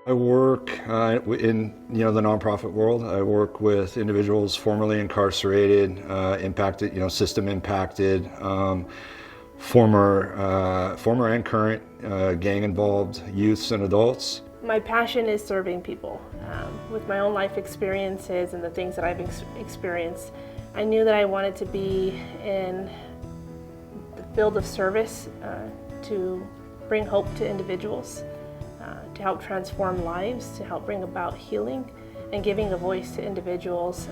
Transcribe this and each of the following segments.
I work in the nonprofit world. I work with individuals formerly incarcerated, impacted, system impacted, former and current gang involved youths and adults. My passion is serving people. With my own life experiences and the things that I've experienced, I knew that I wanted to be in the field of service to bring hope to individuals, to help transform lives, to help bring about healing, and giving a voice to individuals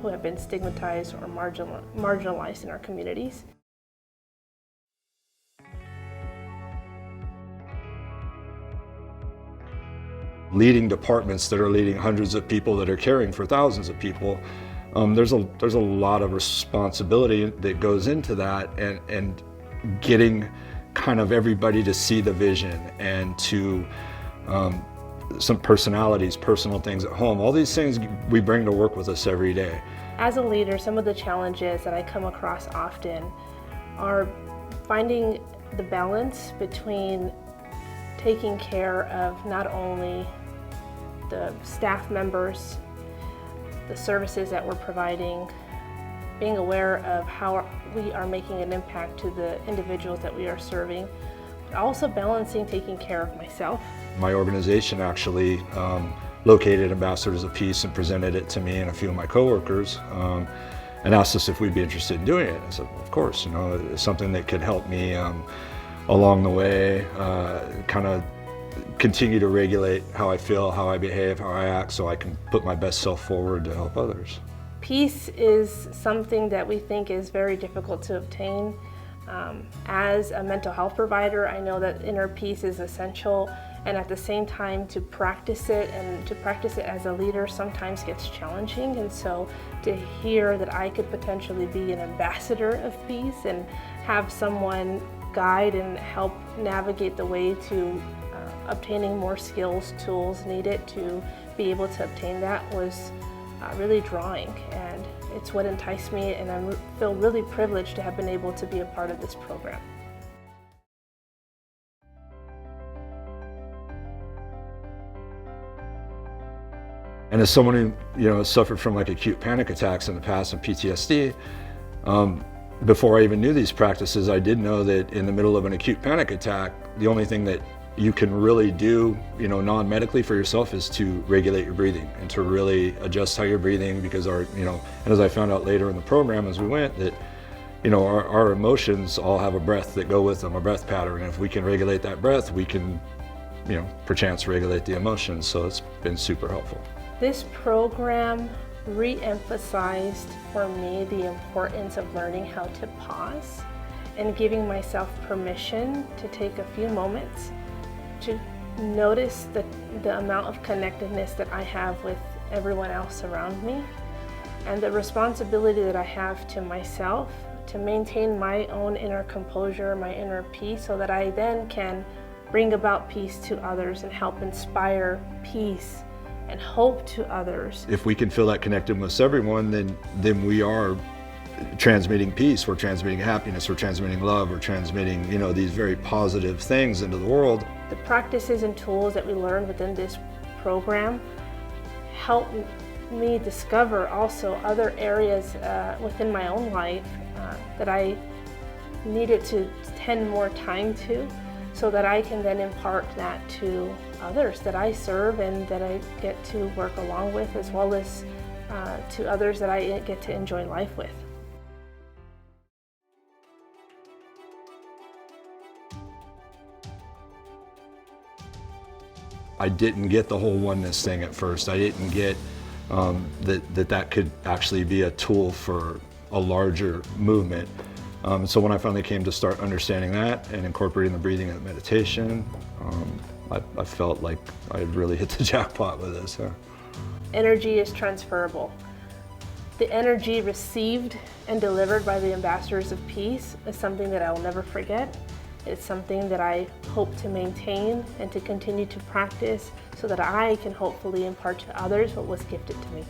who have been stigmatized or marginalized in our communities. Leading departments that are leading hundreds of people that are caring for thousands of people, there's a lot of responsibility that goes into that, and getting kind of everybody to see the vision and to some personalities, personal things at home. All these things we bring to work with us every day. As a leader, some of the challenges that I come across often are finding the balance between taking care of not only the staff members, the services that we're providing, being aware of how we are making an impact to the individuals that we are serving, but also balancing taking care of myself. My organization actually located Ambassadors of Peace and presented it to me and a few of my coworkers and asked us if we'd be interested in doing it. I said, well, of course, it's something that could help me along the way, kind of continue to regulate how I feel, how I behave, how I act, so I can put my best self forward to help others. Peace is something that we think is very difficult to obtain. As a mental health provider, I know that inner peace is essential, and at the same time to practice it as a leader sometimes gets challenging. And so to hear that I could potentially be an ambassador of peace and have someone guide and help navigate the way to obtaining more skills, tools needed to be able to obtain that was really drawing, and it's what enticed me, and I feel really privileged to have been able to be a part of this program. And as someone who has suffered from like acute panic attacks in the past and PTSD, before I even knew these practices, I did know that in the middle of an acute panic attack, the only thing that you can really do, non-medically for yourself is to regulate your breathing and to really adjust how you're breathing, because and as I found out later in the program as we went, that, our emotions all have a breath that go with them, a breath pattern. And if we can regulate that breath, we can, perchance regulate the emotions. So it's been super helpful. This program re-emphasized for me the importance of learning how to pause and giving myself permission to take a few moments to notice the amount of connectedness that I have with everyone else around me, and the responsibility that I have to myself to maintain my own inner composure, my inner peace, so that I then can bring about peace to others and help inspire peace and hope to others. If we can feel that connectedness with everyone, then we are transmitting peace, we're transmitting happiness, we're transmitting love, we're transmitting, these very positive things into the world. The practices and tools that we learned within this program help me discover also other areas within my own life that I needed to spend more time to, so that I can then impart that to others that I serve and that I get to work along with, as well as to others that I get to enjoy life with. I didn't get the whole oneness thing at first. I didn't get that could actually be a tool for a larger movement. So when I finally came to start understanding that and incorporating the breathing and meditation, I felt like I had really hit the jackpot with this. Yeah. Energy is transferable. The energy received and delivered by the Ambassadors of Peace is something that I will never forget. It's something that I hope to maintain and to continue to practice so that I can hopefully impart to others what was gifted to me.